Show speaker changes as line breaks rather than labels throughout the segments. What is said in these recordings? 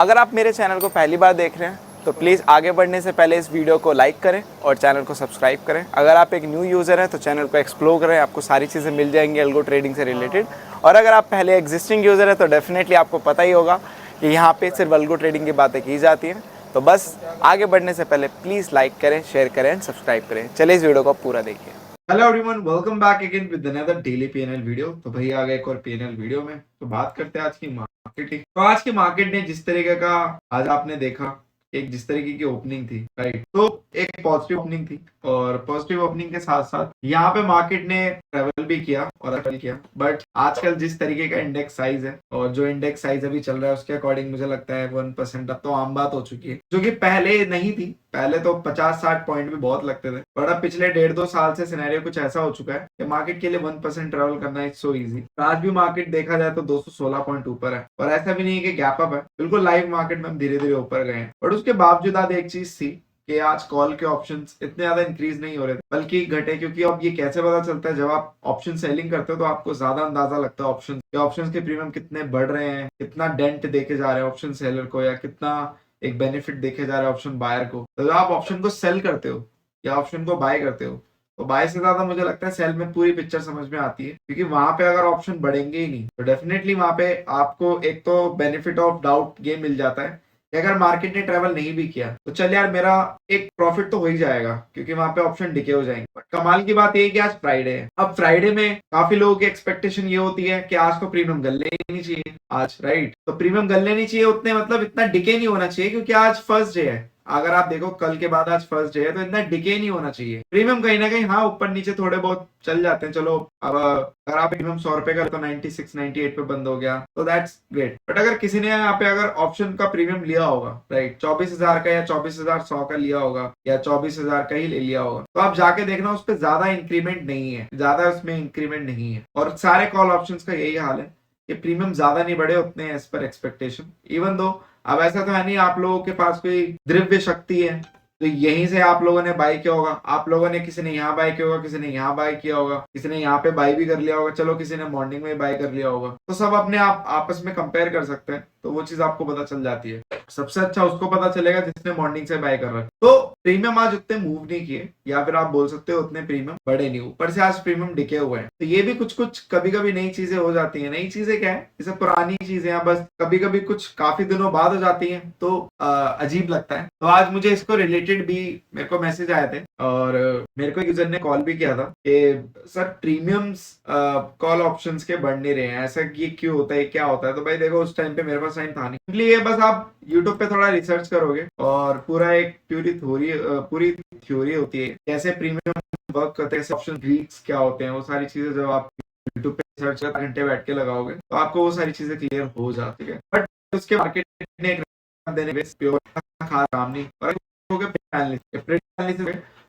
अगर आप मेरे चैनल को पहली बार देख रहे हैं तो प्लीज़ आगे बढ़ने से पहले इस वीडियो को लाइक करें और चैनल को सब्सक्राइब करें। अगर आप एक न्यू यूज़र हैं तो चैनल को एक्सप्लोर करें, आपको सारी चीज़ें मिल जाएंगी एल्गो ट्रेडिंग से रिलेटेड। और अगर आप पहले एग्जिस्टिंग यूज़र हैं तो डेफिनेटली आपको पता ही होगा कि यहाँ पे सिर्फ एल्गो ट्रेडिंग की बातें की जाती हैं। तो बस आगे बढ़ने से पहले प्लीज़ लाइक करें, शेयर करें एंड सब्सक्राइब करें। चलिए इस वीडियो को पूरा देखिए।
Hello everyone, welcome back again with another daily PNL video. तो भाई आ गए एक और पीएनएल वीडियो में। तो बात करते हैं आज की मार्केट। तो आज की मार्केट ने जिस तरीके का आज आपने देखा, एक जिस तरीके की ओपनिंग थी, राइट, तो एक पॉजिटिव ओपनिंग थी और पॉजिटिव ओपनिंग के साथ साथ यहाँ पे मार्केट ने ट्रेवल भी किया और ट्रेवल किया। बट आजकल जिस तरीके का इंडेक्स साइज है और जो इंडेक्स साइज अभी चल रहा है उसके अकॉर्डिंग मुझे लगता है 1% अब तो आम बात हो चुकी है, जो कि पहले नहीं थी। पहले तो 50-60 पॉइंट भी बहुत लगते थे, पर अब पिछले 1.5-2 साल से सिनेरियो कुछ ऐसा हो चुका है कि मार्केट के लिए 1% ट्रेवल करना इज सो इजी। आज भी मार्केट देखा जाए तो 216 पॉइंट ऊपर है और ऐसा भी नहीं है कि गैप अप है, बिल्कुल लाइव मार्केट में हम धीरे धीरे ऊपर गए हैं। और उसके बावजूद आज एक चीज थी कि आज कॉल के ऑप्शंस इतने ज्यादा इंक्रीज नहीं हो रहे थे, बल्कि घटे। क्योंकि अब ये कैसे पता चलता है, जब आप ऑप्शन सेलिंग करते हो तो आपको ज्यादा अंदाजा लगता है ऑप्शंस के प्रीमियम कितने बढ़ रहे हैं, कितना डेंट देके जा रहे हैं ऑप्शन सेलर को, या कितना एक बेनिफिट देखे जा रहा है ऑप्शन बायर को। तो जब आप ऑप्शन को सेल करते हो या ऑप्शन को बाय करते हो तो बाय से ज्यादा मुझे लगता है सेल में पूरी पिक्चर समझ में आती है। क्योंकि वहां पे अगर ऑप्शन बढ़ेंगे ही नहीं तो डेफिनेटली वहां पे आपको एक तो बेनिफिट ऑफ डाउट गेम मिल जाता है कि अगर मार्केट ने ट्रेवल नहीं भी किया तो चल यार मेरा एक प्रॉफिट तो हो ही जाएगा, क्योंकि वहां पे ऑप्शन डिके हो जाएंगे। बट कमाल की बात ये है कि आज फ्राइडे है। अब फ्राइडे में काफी लोगों की एक्सपेक्टेशन ये होती है कि आज तो प्रीमियम गलने ही नहीं चाहिए आज, राइट। तो प्रीमियम गलने नहीं चाहिए उतने, मतलब इतना डिके नहीं होना चाहिए, क्योंकि आज फर्स्ट डे है। अगर आप देखो कल के बाद आज फर्स्ट डे है तो इतना डिके नहीं होना चाहिए। प्रीमियम कहीं ना कहीं हाँ ऊपर नीचे थोड़े बहुत चल जाते हैं, चलो। अब अगर आप प्रीमियम 100 रुपए का तो 96-98 पे बंद हो गया तो दैट्स ग्रेट। बट अगर किसी ने यहाँ पे अगर ऑप्शन का प्रीमियम लिया होगा, राइट, 24,000 का या 24,100 का लिया होगा या 24,000 का ही ले लिया होगा, तो आप जाके देखना उस पर ज्यादा इंक्रीमेंट नहीं है, ज्यादा उसमें इंक्रीमेंट नहीं है। और सारे कॉल ऑप्शन का यही हाल है कि प्रीमियम ज्यादा नहीं बढ़े उतने as per expectation. Even though अब ऐसा तो है नहीं आप लोगों के पास कोई द्रव्य शक्ति है तो यहीं से आप लोगों ने बाय किया होगा। आप लोगों ने किसी ने यहाँ बाय किया होगा, किसी ने यहाँ बाय किया होगा, किसी ने यहाँ पे बाय भी कर लिया होगा, चलो किसी ने मॉर्निंग में बाय कर लिया होगा। तो सब अपने आप आपस में कंपेयर कर सकते हैं, तो वो चीज आपको पता चल जाती है। सबसे अच्छा उसको पता चलेगा जिसने मॉर्निंग से बाय कर रहा है। तो प्रीमियम आज उतने मूव नहीं किए, या फिर आप बोल सकते हो उतने प्रीमियम बढ़े नहीं, ऊपर से आज प्रीमियम डिके हुए हैं। तो ये भी कुछ कुछ कभी कभी नई चीजें हो जाती हैं। नई चीजें क्या है, जैसे पुरानी चीजें हैं बस कभी कभी कुछ काफी दिनों बाद हो जाती हैं तो अजीब लगता है। तो आज मुझे इसको रिलेटेड भी मेरे को मैसेज आए थे और मेरे को यूजर ने कॉल भी किया था कि सर प्रीमियम्स कॉल ऑप्शंस के बढ़ नहीं रहे हैं, ऐसा ये क्यों होता है, क्या होता है। तो भाई देखो उस टाइम पे मेरे पास टाइम था नहीं, इसलिए बस आप यूट्यूब पे थोड़ा रिसर्च करोगे और पूरा एक पूरी थ्योरी होती है कैसे प्रीमियम वर्क करते हैं, ऑप्शन ग्रीक्स क्या होते हैं, वो सारी चीजें जब आप यूट्यूब पे सर्च कर घंटे बैठ के लगाओगे तो आपको वो सारी चीजें क्लियर हो जाती है। बट उसके मार्केट ने एक देने प्योर खास काम नहीं और तो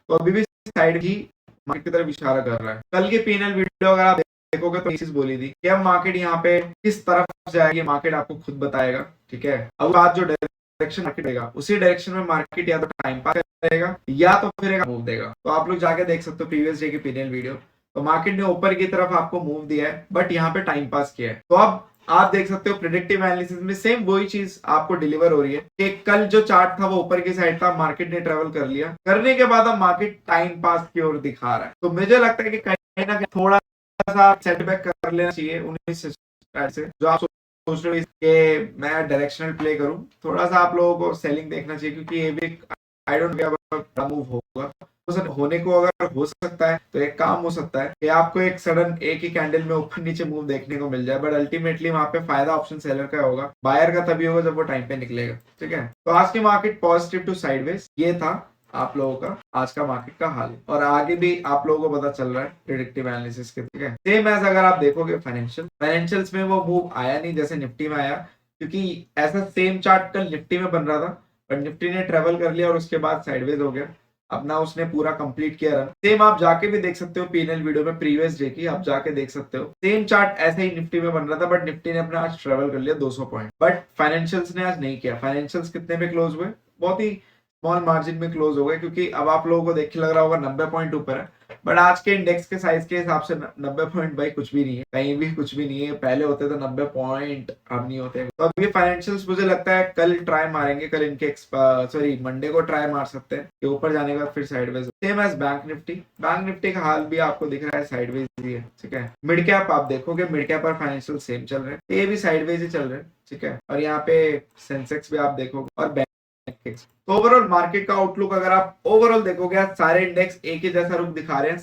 अभी भी साइड ही मार्केट की तरफ इशारा कर रहा है। कल के पीएनएल वीडियो अगर आप देखोगे तो चीज बोली थी कि अब मार्केट यहाँ पे किस तरफ जाएगी मार्केट आपको खुद बताएगा, ठीक है। अब आज जो डायरेक्शन मार्केट देगा उसी डायरेक्शन में मार्केट या तो टाइम पास करेगा या तो फिर एक मूव देगा। तो आप लोग जाके देख सकते हो प्रीवियस डे की पीएनएल वीडियो। तो मार्केट ने ऊपर की तरफ आपको मूव दिया है बट यहाँ पे टाइम पास किया है। तो अब आप देख सकते हो प्रेडिक्टिव एनालिसिस में सेम वही चीज आपको डिलीवर हो रही है कि कल जो चार्ट था वो ऊपर की साइड था, मार्केट ने ट्रेवल कर लिया, करने के बाद अब मार्केट टाइम पास की ओर दिखा रहा है। तो मुझे लगता है कि कहीं ना कहीं थोड़ा सा सेटबैक कर लेना चाहिए 19 से जो आप सोच रहे हो कि मैं डायरेक्शनल प्ले करूं, थोड़ा सा आप लोगों को सेलिंग देखना चाहिए, क्योंकि ये भी आई डोंट नो मूव होगा। होने को अगर हो सकता है तो एक काम हो सकता है कि आपको एक सडन एक ही कैंडल में ऊपर नीचे मूव देखने को मिल जाए, बट अल्टीमेटली वहां पे फायदा ऑप्शन सेलर का होगा, बायर का तभी होगा जब वो टाइम पे निकलेगा, ठीक है। तो आज की मार्केट पॉजिटिव टू साइडवेज, ये था आप लोगों का आज का मार्केट का हाल। और आगे भी आप लोगों को पता चल रहा है प्रेडिक्टिव एनालिसिस के, ठीक है। सेम एज अगर आप देखोगे फाइनेंशियल्स में वो मूव आया नहीं जैसे निफ्टी में आया, क्योंकि ऐसा सेम चार्ट कल निफ्टी में बन रहा था बट निफ्टी ने ट्रेवल कर लिया और उसके बाद साइडवेज हो गया। अपना उसने पूरा कंप्लीट किया रन। सेम आप जाके भी देख सकते हो पीएनएल वीडियो में प्रीवियस डे की, आप जाके देख सकते हो सेम चार्ट ऐसे ही निफ्टी में बन रहा था बट निफ्टी ने अपना आज ट्रेवल कर लिया 200 पॉइंट। बट फाइनेंशियल्स ने आज नहीं किया। फाइनेंशियल्स कितने पे क्लोज हुए, बहुत ही स्मॉल मार्जिन में क्लोज हो गए, क्योंकि अब आप लोगों को देख के लग रहा होगा 90 पॉइंट ऊपर है, बट आज के इंडेक्स के साइज के हिसाब से 90 पॉइंट भाई कुछ भी नहीं है, कहीं भी कुछ भी नहीं है। पहले होते तो 90 पॉइंट, अब नहीं होते। तो अब ये फाइनेंशियल्स मुझे लगता है कल ट्राई मारेंगे, कल इनके सॉरी मंडे को ट्राई मार सकते हैं कि ऊपर जाने का, फिर sideways. Same as Bank Nifty का हाल भी आपको दिख रहा है साइडवेज ही है, ठीक है। मिड कैप आप देखोगे, मिड कैप और फाइनेंशियल सेम चल रहे हैं, ये भी साइडवेज ही चल रहे हैं, ठीक है। और यहाँ पे सेंसेक्स भी आप देखोगे और तो ओवरऑल मार्केट का आउटलुक अगर आप ओवरऑल देखोगे, आज सारे इंडेक्स एक ही जैसा रुख दिखा रहे हैं,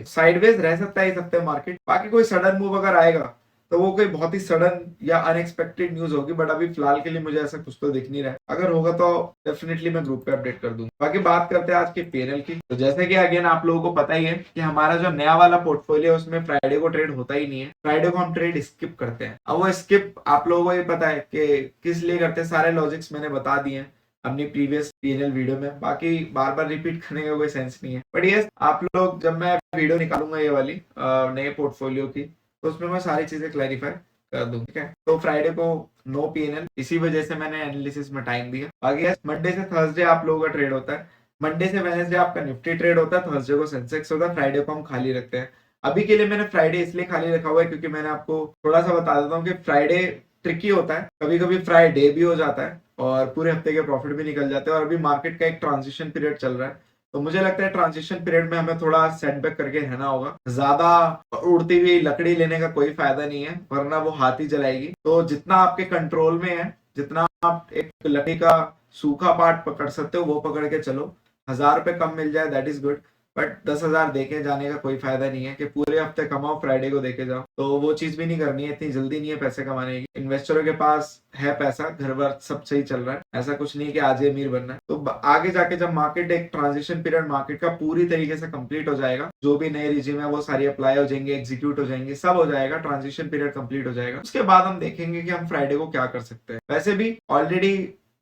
साइडवेज रह सकता है इस हफ्ते मार्केट। बाकी कोई सडन मूव अगर आएगा तो वो कोई बहुत ही सडन या अनएक्सपेक्टेड न्यूज होगी, बट अभी फिलहाल के लिए मुझे ऐसा कुछ तो दिख नहीं रहा है। अगर होगा तो डेफिनेटली मैं ग्रुप पे अपडेट कर दूंगा। बाकी बात करते हैं आज के पीएनएल की। तो जैसे कि अगेन आप लोगों को पता ही है कि हमारा जो नया वाला पोर्टफोलियो है उसमें फ्राइडे को ट्रेड होता ही नहीं है, फ्राइडे को हम ट्रेड स्किप करते हैं। अब वो स्किप आप लोगों को ये पता है कि किस लिए करते हैं, सारे लॉजिक्स मैंने बता दिए हैं अपनी प्रीवियस पीएनएल वीडियो में, बाकी बार बार रिपीट करने का कोई सेंस नहीं है। बट यस, आप लोग जब मैं वीडियो निकालूंगा ये वाली नए पोर्टफोलियो की, तो उसमें मैं सारी चीजें क्लैरिफाई कर दूं, ठीक है। तो फ्राइडे को नो पीएनएल, इसी वजह से मैंने एनालिसिस में टाइम दिया। बाकी मंडे से थर्सडे आप लोगों का ट्रेड होता है, मंडे से वेडनेसडे आपका निफ्टी ट्रेड होता है, थर्सडे को सेंसेक्स होता है, फ्राइडे को हम खाली रखते हैं। अभी के लिए मैंने फ्राइडे इसलिए खाली रखा हुआ है क्योंकि मैंने आपको थोड़ा सा बता देता हूँ कि फ्राइडे ट्रिकी होता है, कभी कभी फ्राइडे भी हो जाता है और पूरे हफ्ते के प्रॉफिट भी निकल जाते हैं। और अभी मार्केट का एक ट्रांजिशन पीरियड चल रहा है, तो मुझे लगता है ट्रांजिशन पीरियड में हमें थोड़ा सेटबैक करके रहना होगा। ज्यादा उड़ती हुई लकड़ी लेने का कोई फायदा नहीं है, वरना वो हाथ ही जलाएगी। तो जितना आपके कंट्रोल में है, जितना आप एक लकड़ी का सूखा पार्ट पकड़ सकते हो वो पकड़ के चलो। 1000 रुपए कम मिल जाए दैट इज गुड, बट 10,000 देके जाने का कोई फायदा नहीं है कि पूरे हफ्ते कमाओ फ्राइडे को देके जाओ। तो वो चीज भी नहीं करनी है, इतनी जल्दी नहीं है पैसे कमाने की। इन्वेस्टरों के पास है पैसा, घर बार सब सही चल रहा है, ऐसा कुछ नहीं कि आज ही अमीर बनना है। तो आगे जाके जब मार्केट एक ट्रांजिशन पीरियड मार्केट का पूरी तरीके से कंप्लीट हो जाएगा, जो भी नए रिजिम है वो सारी अप्लाई हो जाएंगे, एग्जीक्यूट हो जाएंगे, सब हो जाएगा, ट्रांजिशन पीरियड कंप्लीट हो जाएगा, उसके बाद हम देखेंगे कि हम फ्राइडे को क्या कर सकते हैं। वैसे भी ऑलरेडी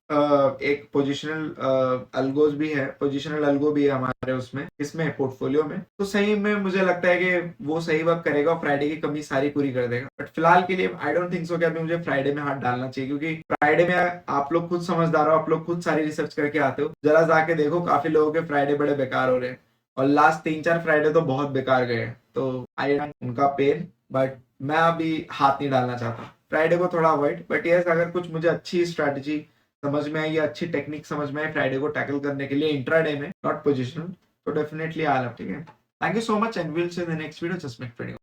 एक पोजिशनल अल्गोज भी है, पोजिशनल अल्गो भी है हमारे उसमें, इसमें पोर्टफोलियो में। तो सही में मुझे लगता है कि वो सही वक्त करेगा और फ्राइडे की कमी सारी पूरी कर देगा। बट फिलहाल के लिए आई डोंट थिंक सो कि अभी मुझे फ्राइडे में हाथ डालना चाहिए, क्योंकि फ्राइडे में आप लोग खुद समझदार हो, आप लोग खुद सारी रिसर्च करके आते हो, जरा जाके देखो काफी लोगों के फ्राइडे बड़े बेकार हो रहे हैं और लास्ट 3-4 फ्राइडे तो बहुत बेकार गए। तो आई उनका पेन, बट मैं अभी हाथ नहीं डालना चाहता फ्राइडे को, थोड़ा अवॉइड। बट यस, अगर कुछ मुझे अच्छी स्ट्रैटेजी समझ में आई या अच्छी टेक्निक समझ में आई फ्राइडे को टैकल करने के लिए इंट्राडे में, नॉट पोजिशनल, तो डेफिनेटली आई लव, ठीक है। Thank you so much and will see in the next video. Just make trading.